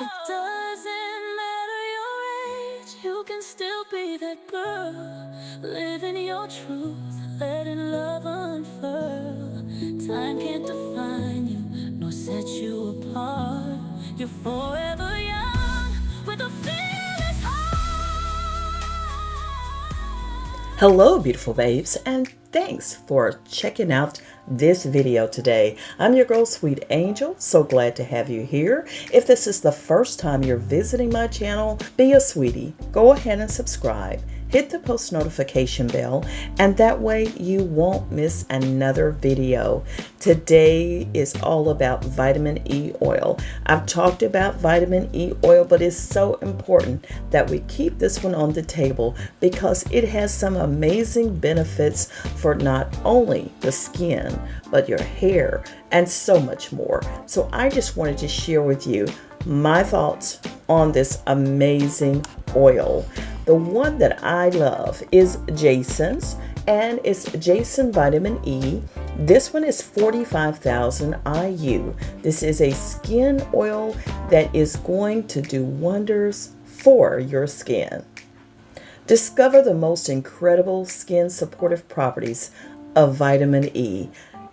It doesn't matter your age, you can still be that girl, living your truth, letting love unfurl. Time can't define you, nor set you apart. You're forever young, with a fearless heart. Hello, beautiful babes, and thanks for checking out this video today. I'm your girl, Sweet Angel. So glad to have you here. If this is the first time you're visiting my channel, be a sweetie. Go ahead and subscribe. Hit the post notification bell, and that way you won't miss another video. Today is all about vitamin E oil. I've talked about vitamin E oil, but it's so important that we keep this one on the table because it has some amazing benefits for not only the skin, but your hair and so much more. So I just wanted to share with you my thoughts on this amazing oil. The one that I love is Jason's, and it's Jason Vitamin E. This one is 45,000 IU. This is a skin oil that is going to do wonders for your skin. Discover the most incredible skin supportive properties of vitamin E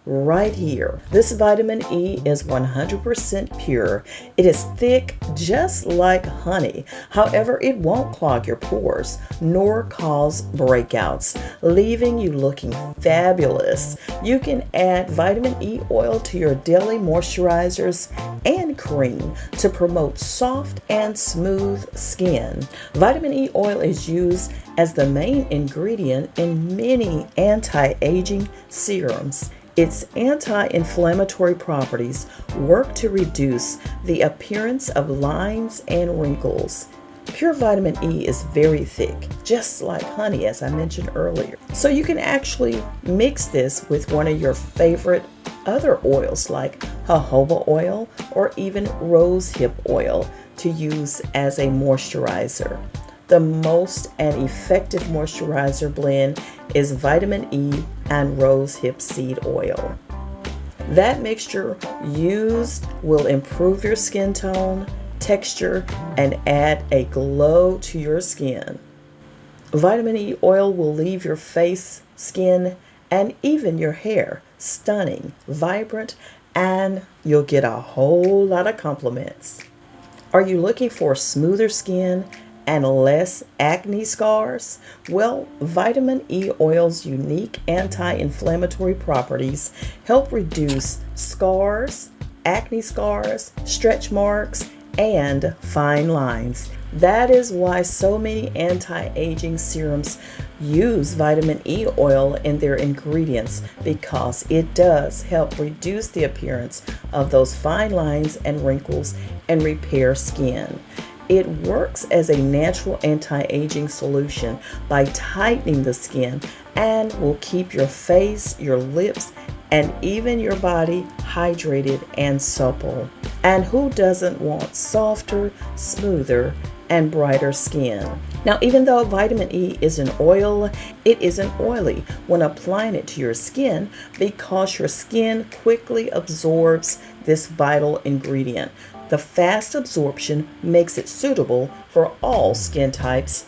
right here. This vitamin E is 100% pure. It is thick just like honey. However, it won't clog your pores nor cause breakouts, leaving you looking fabulous. You can add vitamin E oil to your daily moisturizers and cream to promote soft and smooth skin. Vitamin E oil is used as the main ingredient in many anti-aging serums. Its anti-inflammatory properties work to reduce the appearance of lines and wrinkles. Pure vitamin E is very thick, just like honey, as I mentioned earlier. So you can actually mix this with one of your favorite other oils like jojoba oil or even rosehip oil to use as a moisturizer. The most and effective moisturizer blend is vitamin E and rosehip seed oil. That mixture used will improve your skin tone, texture, and add a glow to your skin. Vitamin E oil will leave your face, skin, and even your hair stunning, vibrant, and you'll get a whole lot of compliments. Are you looking for smoother skin and less acne scars? Well, vitamin E oil's unique anti-inflammatory properties help reduce scars, acne scars, stretch marks, and fine lines. That is why so many anti-aging serums use vitamin E oil in their ingredients, because it does help reduce the appearance of those fine lines and wrinkles and repair skin. It works as a natural anti-aging solution by tightening the skin and will keep your face, your lips, and even your body hydrated and supple. And who doesn't want softer, smoother, and brighter skin? Now, even though vitamin E is an oil, it isn't oily when applying it to your skin because your skin quickly absorbs this vital ingredient. The fast absorption makes it suitable for all skin types,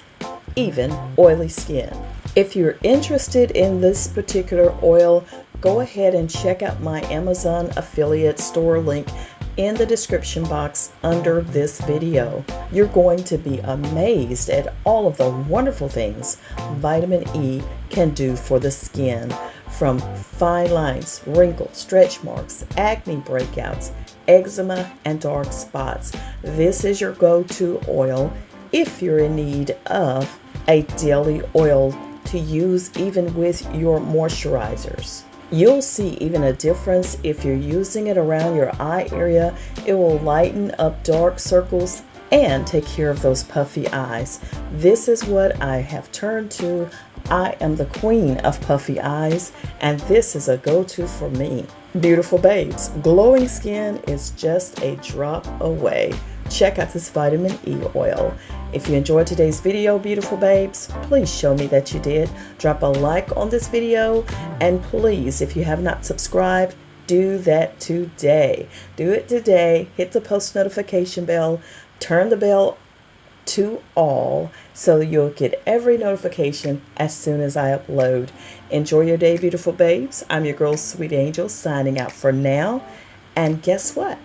even oily skin. If you're interested in this particular oil, go ahead and check out my Amazon affiliate store link in the description box under this video. You're going to be amazed at all of the wonderful things vitamin E can do for the skin, from fine lines, wrinkles, stretch marks, acne breakouts, eczema, and dark spots. This is your go-to oil if you're in need of a daily oil to use even with your moisturizers. You'll see even a difference if you're using it around your eye area. It will lighten up dark circles and take care of those puffy eyes. This is what I have turned to. I am the queen of puffy eyes, and this is a go-to for me. Beautiful babes, glowing skin is just a drop away. Check out this vitamin E oil. If you enjoyed today's video, beautiful babes, please show me that you did. Drop a like on this video, and please, if you have not subscribed, do that today. Do it today. Hit the post notification bell. Turn the bell to all so you'll get every notification as soon as I upload. Enjoy your day, beautiful babes. I'm your girl, Sweet Angel, signing out for now. And guess what?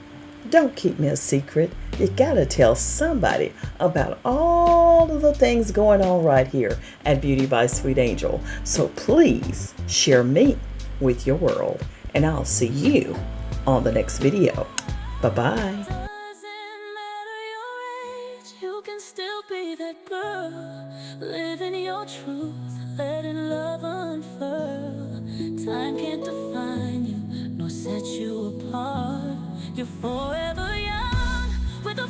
Don't keep me a secret. You gotta tell somebody about all of the things going on right here at Beauty by Sweet Angel. So please share me with your world. And I'll see you on the next video. Bye-bye. Doesn't matter your age, you can still be that girl, living your truth, letting love unfurl. Time can't define you, nor set you apart. You're forever young with a